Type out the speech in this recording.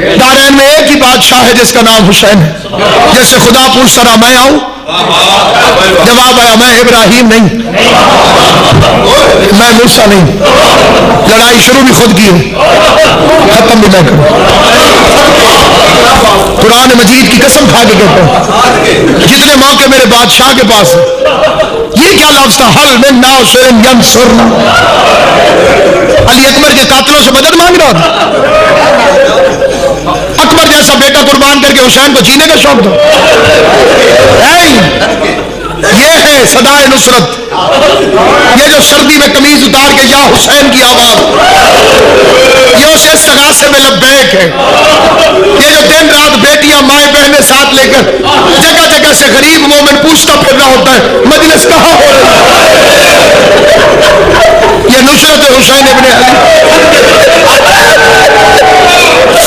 दारैन में एक ही बादशाह है जिसका नाम हुसैन है। जैसे खुदा पूछता रहा मैं आऊं, जवाब आया मैं इब्राहिम नहीं, मैं मूसा नहीं। लड़ाई शुरू भी खुद की है, खत्म भी मैं करूं। कुरान मजीद की कसम खा के कहता हूं जितने मौके मेरे बादशाह के पास है, ये क्या लफ्ज था, हल में नासिर यंसुरना। अली अकबर के कातिलों से मदद मांग रहा था। अकबर जैसा बेटा कुर्बान करके हुसैन को जीने का शौक था। ये है सदाए नुसरत। ये जो सर्दी में कमीज उतार के या हुसैन की आवाज, ये उस इस्तगासे में लब्बैक है। ये जो दिन रात बेटियां माए बहने साथ लेकर जगह जगह से गरीब मोमिन पूछता फिर रहा होता है मजलिस कहां हो रही है। ये नुसरत हुसैन इब्ने अली।